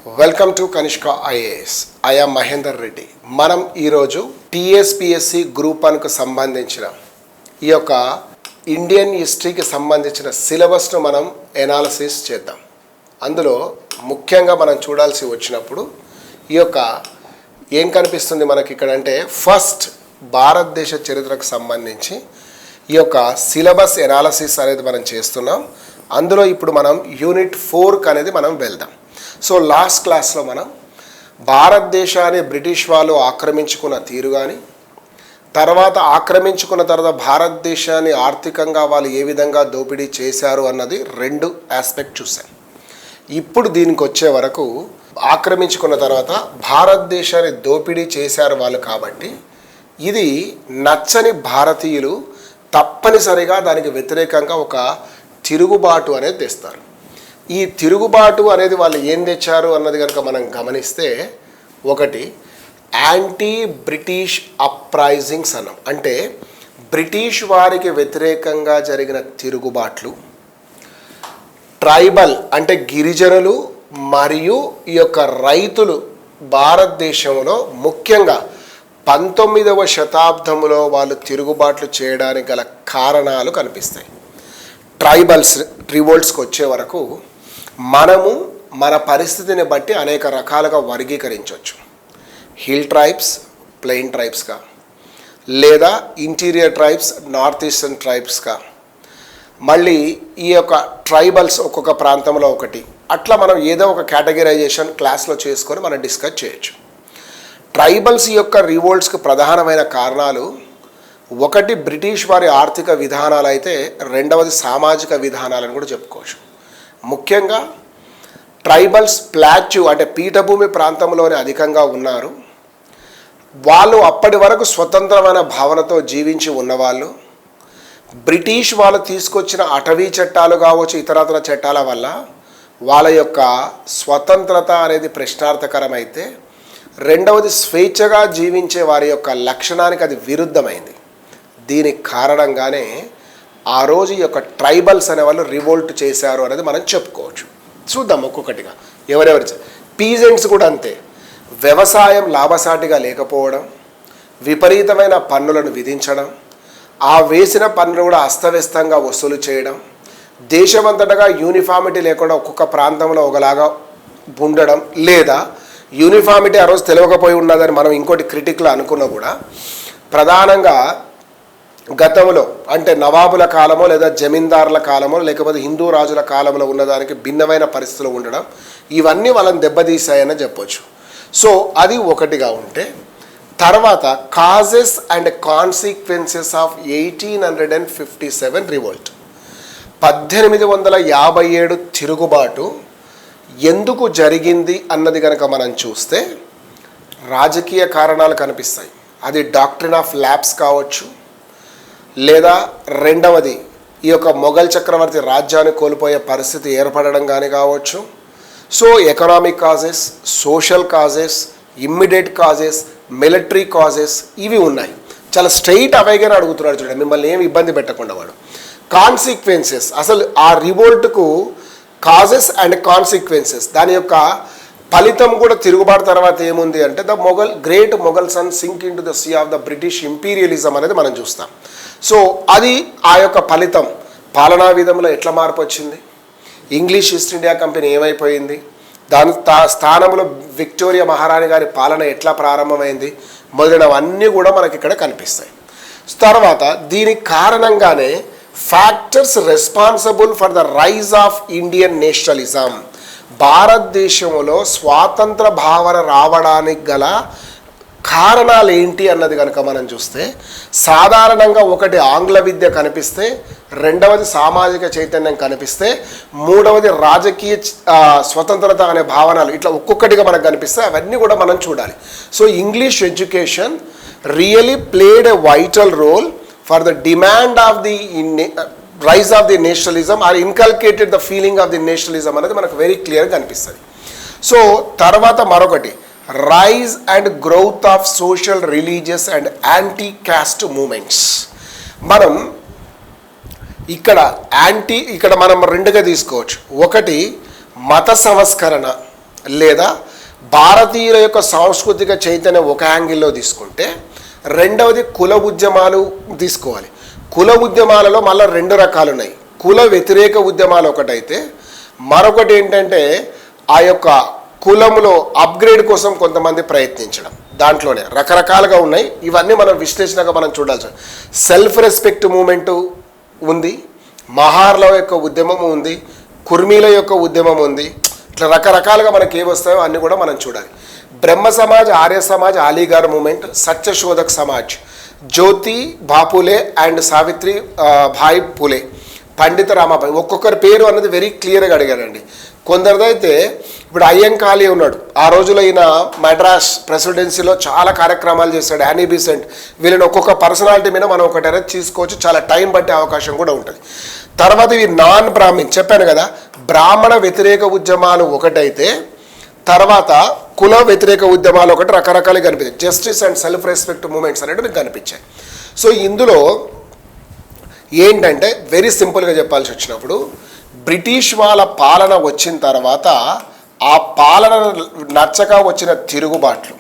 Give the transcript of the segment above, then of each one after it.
Welcome to Kanishka IAS. I am Mahender Reddy. మనం ఈరోజు TSPSC group 1కు సంబంధించిన ఈ యొక్క ఇండియన్ హిస్టరీకి సంబంధించిన సిలబస్ను మనం ఎనాలిసిస్ చేద్దాం. అందులో ముఖ్యంగా మనం చూడాల్సి వచ్చినప్పుడు ఈ యొక్క ఏం కనిపిస్తుంది మనకి ఇక్కడ అంటే ఫస్ట్ భారతదేశ చరిత్రకు సంబంధించి ఈ యొక్క సిలబస్ ఎనాలిసిస్ అనేది మనం చేస్తున్నాం. అందులో ఇప్పుడు మనం యూనిట్ 4 అనేది మనం వెళ్దాం. సో లాస్ట్ క్లాస్లో మనం భారతదేశాన్ని బ్రిటిష్ వాళ్ళు ఆక్రమించుకున్న తీరు కానీ, తర్వాత ఆక్రమించుకున్న తర్వాత భారతదేశాన్ని ఆర్థికంగా వాళ్ళు ఏ విధంగా దోపిడీ చేశారు అన్నది 2 ఆస్పెక్ట్ చూసాం. ఇప్పుడు దీనికి వచ్చే వరకు ఆక్రమించుకున్న తర్వాత భారతదేశాన్ని దోపిడీ చేశారు వాళ్ళు కాబట్టి ఇది నచ్చని భారతీయులు తప్పనిసరిగా దానికి వ్యతిరేకంగా ఒక తిరుగుబాటు అనేది తెస్తారు. ఈ తిరుగుబాటు అనేది వాళ్ళు ఏం తెచ్చారు అన్నది కనుక మనం గమనిస్తే, ఒకటి యాంటీ బ్రిటిష్ అప్రైజింగ్స్ అన్నాం. అంటే బ్రిటిష్ వారికి వ్యతిరేకంగా జరిగిన తిరుగుబాట్లు, ట్రైబల్ అంటే గిరిజనులు మరియు ఈ యొక్క రైతులు భారతదేశంలో ముఖ్యంగా 19వ శతాబ్దంలో వాళ్ళు తిరుగుబాట్లు చేయడానికి గల కారణాలు కనిపిస్తాయి. ట్రైబల్స్ రివోల్ట్స్కి వచ్చే వరకు మనము మన పరిస్థితిని బట్టి అనేక రకాలుగా వర్గీకరించవచ్చు. హిల్ ట్రైబ్స్, ప్లెయిన్ ట్రైబ్స్గా, లేదా ఇంటీరియర్ ట్రైబ్స్, నార్త్ ఈస్టర్న్ ట్రైబ్స్గా, మళ్ళీ ఈ యొక్క ట్రైబల్స్ ఒక్కొక్క ప్రాంతంలో ఒకటి, అట్లా మనం ఏదో ఒక కేటగిరైజేషన్ క్లాస్లో చేసుకొని మనం డిస్కస్ చేయొచ్చు. ట్రైబల్స్ యొక్క రివోల్ట్స్కి ప్రధానమైన కారణాలు, ఒకటి బ్రిటిష్ వారి ఆర్థిక విధానాలు అయితే, రెండవది సామాజిక విధానాలను కూడా చెప్పుకోవచ్చు. ముఖ్యంగా ట్రైబల్స్ ప్లాట్యూ అంటే పీఠభూమి ప్రాంతంలోనే అధికంగా ఉన్నారు. వాళ్ళు అప్పటి వరకు స్వతంత్రమైన భావనతో జీవించి ఉన్నవాళ్ళు. బ్రిటిష్ వాళ్ళు తీసుకొచ్చిన అటవీ చట్టాలు కావచ్చు, ఇతరతర చట్టాల వల్ల వాళ్ళ యొక్క స్వతంత్రత అనేది ప్రశ్నార్థకరమైతే, రెండవది స్వేచ్ఛగా జీవించే వారి యొక్క లక్షణానికి అది విరుద్ధమైంది. దీనికి కారణంగానే ఆ రోజు ఈ యొక్క ట్రైబల్స్ అనే వాళ్ళు రివోల్ట్ చేశారు అనేది మనం చెప్పుకోవచ్చు. చూద్దాం ఒక్కొక్కటిగా ఎవరెవరి. పీజెంట్స్ కూడా అంతే. వ్యవసాయం లాభసాటిగా లేకపోవడం, విపరీతమైన పన్నులను విధించడం, ఆ వేసిన పన్నులు కూడా అస్తవ్యస్తంగా వసూలు చేయడం, దేశమంతటగా యూనిఫామిటీ లేకుండా ఒక్కొక్క ప్రాంతంలో ఒకలాగా ఉండడం, లేదా యూనిఫామిటీ ఆ రోజు తెలియకపోయి ఉన్నదని మనం ఇంకోటి క్రిటిక్లో అనుకున్నా కూడా, ప్రధానంగా గతంలో అంటే నవాబుల కాలమో లేదా జమీందారుల కాలమో లేకపోతే హిందూ రాజుల కాలంలో ఉన్నదానికి భిన్నమైన పరిస్థితులు ఉండడం, ఇవన్నీ వాళ్ళని దెబ్బతీసాయని చెప్పొచ్చు. సో అది ఒకటిగా ఉంటే, తర్వాత causes and consequences of 1857 revolt, 1857 తిరుగుబాటు ఎందుకు జరిగింది అన్నది కనుక మనం చూస్తే రాజకీయ కారణాలు కనిపిస్తాయి. అది డాక్ట్రిన్ ఆఫ్ ల్యాప్స్ కావచ్చు, లేదా రెండవది ఈ యొక్క మొఘల్ చక్రవర్తి రాజ్యాన్ని కోల్పోయే పరిస్థితి ఏర్పడడం కానీ కావచ్చు. So economic causes, social causes, immediate causes, military causes ఇవి ఉన్నాయి. చాలా స్ట్రైట్ అవైగానే అడుగుతున్నాడు చూడండి, మిమ్మల్ని ఏమి ఇబ్బంది పెట్టకుండా వాడు. కాన్సిక్వెన్సెస్, అసలు ఆ రివోల్ట్కు కాజెస్ అండ్ కాన్సిక్వెన్సెస్, దాని యొక్క ఫలితం కూడా తిరుగుబాటు తర్వాత ఏముంది అంటే the great Mughal sun sink into the sea of the British imperialism అనేది మనం చూస్తాం. సో అది ఆ యొక్క ఫలితం పాలనా విధంలో ఎట్లా మార్పు వచ్చింది, ఇంగ్లీష్ ఈస్ట్ ఇండియా కంపెనీ ఏమైపోయింది, దాని స్థానంలో విక్టోరియా మహారాణి గారి పాలన ఎట్లా ప్రారంభమైంది, మొదలైనవన్నీ కూడా మనకి ఇక్కడ కనిపిస్తాయి. తర్వాత దీనికి కారణంగానే factors responsible for the rise of Indian nationalism, భారతదేశంలో స్వాతంత్ర భావన రావడానికి గల కారణాలు ఏంటి అన్నది కనుక మనం చూస్తే, సాధారణంగా ఒకటి ఆంగ్ల విద్య కనిపిస్తే, రెండవది సామాజిక చైతన్యం కనిపిస్తే, మూడవది రాజకీయ స్వతంత్రత అనే భావనలు, ఇట్లా ఒక్కొక్కటిగా మనకు కనిపిస్తే అవన్నీ కూడా మనం చూడాలి. So English education really played a vital role for the demand of the rise of the nationalism or inculcated the feeling of the nationalism అనేది మనకు వెరీ క్లియర్గా కనిపిస్తుంది. సో తర్వాత మరొకటి rise and growth of social, religious and anti caste movements. మనం ఇక్కడ మనం రెండుగా తీసుకోవచ్చు. ఒకటి మత సంస్కరణ లేదా భారతీయుల యొక్క సాంస్కృతిక చైతన్యం ఒక యాంగిల్లో తీసుకుంటే, రెండవది కుల ఉద్యమాలు తీసుకోవాలి. కుల ఉద్యమాలలో మళ్ళీ 2 రకాలు ఉన్నాయి. కుల వ్యతిరేక ఉద్యమాలు ఒకటైతే, మరొకటి ఏంటంటే ఆ యొక్క కులంలో అప్గ్రేడ్ కోసం కొంతమంది ప్రయత్నించడం. దాంట్లోనే రకరకాలుగా ఉన్నాయి. ఇవన్నీ మనం విశ్లేషణగా మనం చూడాల్సి. సెల్ఫ్ రెస్పెక్ట్ మూమెంటు ఉంది, మహార్ల యొక్క ఉద్యమం ఉంది, కుర్మీల యొక్క ఉద్యమం ఉంది. ఇట్లా రకరకాలుగా మనకి ఏమి వస్తాయో అన్నీ కూడా మనం చూడాలి. Brahma Samaj, Arya Samaj, Aligarh movement, Satyashodhak Samaj, Jyoti Bapule and Savitri Bai Phule, Pandita Ramabai. ఒక్కొక్కరి పేరు అన్నది వెరీ క్లియర్గా అడిగారండి. కొందరిదైతే ఇప్పుడు అయ్యంకాళి ఉన్నాడు, ఆ రోజులో ఈయన మద్రాస్ ప్రెసిడెన్సీలో చాలా కార్యక్రమాలు చేశాడు. యానీ బిసెంట్, వీళ్ళని ఒక్కొక్క పర్సనాలిటీ మీద మనం ఒకటి అనేది తీసుకోవచ్చు. చాలా టైం పట్టే అవకాశం కూడా ఉంటుంది. తర్వాత ఇవి నాన్ బ్రాహ్మిన్, చెప్పాను కదా, బ్రాహ్మణ వ్యతిరేక ఉద్యమాలు ఒకటైతే, తర్వాత కుల వ్యతిరేక ఉద్యమాలు ఒకటి, రకరకాలుగా కనిపించాయి. Justice and self respect movements అనేవి మీకు కనిపించాయి. సో ఇందులో ఏంటంటే వెరీ సింపుల్గా చెప్పాల్సి వచ్చినప్పుడు, బ్రిటిష్ వాళ్ళ పాలన వచ్చిన తర్వాత ఆ పాలన నచ్చక వచ్చిన తిరుగుబాట్లు,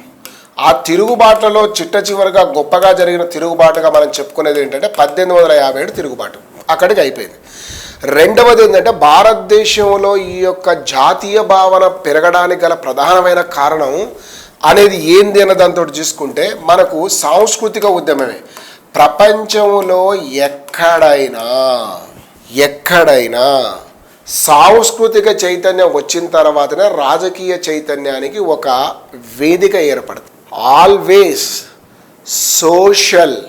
ఆ తిరుగుబాట్లలో చిట్ట చివరిగా గొప్పగా జరిగిన తిరుగుబాటుగా మనం చెప్పుకునేది ఏంటంటే 1857 తిరుగుబాటు, అక్కడికి అయిపోయింది. రెండవది ఏంటంటే భారతదేశంలో ఈ యొక్క జాతీయ భావన పెరగడానికి గల ప్రధానమైన కారణం అనేది ఏంది అన్న దాంతో చూసుకుంటే మనకు సాంస్కృతిక ఉద్యమమే. ప్రపంచంలో ఎక్కడైనా సాంస్కృతిక చైతన్యం వచ్చిన తర్వాతనే రాజకీయ చైతన్యానికి ఒక వేదిక ఏర్పడుతుంది. Always social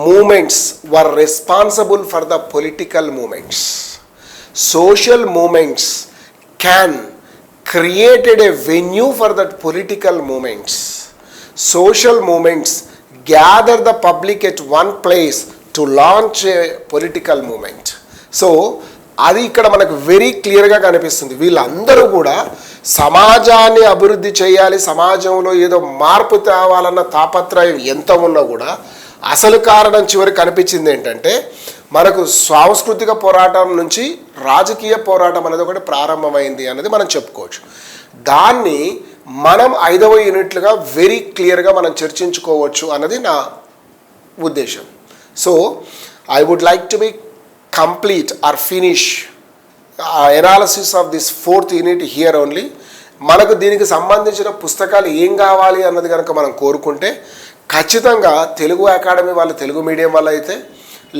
movements were responsible for the political movements. Social movements can created a venue for that political movements. Social movements gather the public at one place to launch a political movement. So అది ఇక్కడ మనకు very క్లియర్గా కనిపిస్తుంది. వీళ్ళందరూ కూడా సమాజాన్ని అభివృద్ధి చేయాలి, సమాజంలో ఏదో మార్పు తేవాలన్న తాపత్రయం ఎంత ఉన్నా కూడా అసలు కారణం చివరికి కనిపించింది ఏంటంటే మనకు సాంస్కృతిక పోరాటం నుంచి రాజకీయ పోరాటం అనేది ఒకటి ప్రారంభమైంది అనేది మనం చెప్పుకోవచ్చు. దాన్ని మనం 5వ యూనిట్లుగా వెరీ క్లియర్గా మనం చర్చించుకోవచ్చు అన్నది నా ఉద్దేశం. So I would like to be complete or finish analysis of this 4th unit here only. మనకు దీనికి సంబంధించిన పుస్తకాలు ఏం కావాలి అన్నది కనుక మనం కోరుకుంటే ఖచ్చితంగా తెలుగు అకాడమీ వాళ్ళు, తెలుగు మీడియం వాళ్ళు అయితే,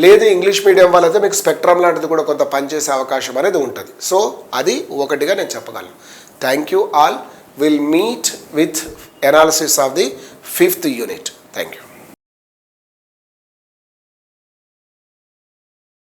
లేదు ఇంగ్లీష్ మీడియం వాళ్ళు అయితే మీకు స్పెక్ట్రమ్ లాంటిది కూడా కొంత పనిచేసే అవకాశం అనేది ఉంటుంది. సో అది ఒకటిగా నేను చెప్పగలను. Thank you all. Will meet with analysis of the 5th unit. Thank you.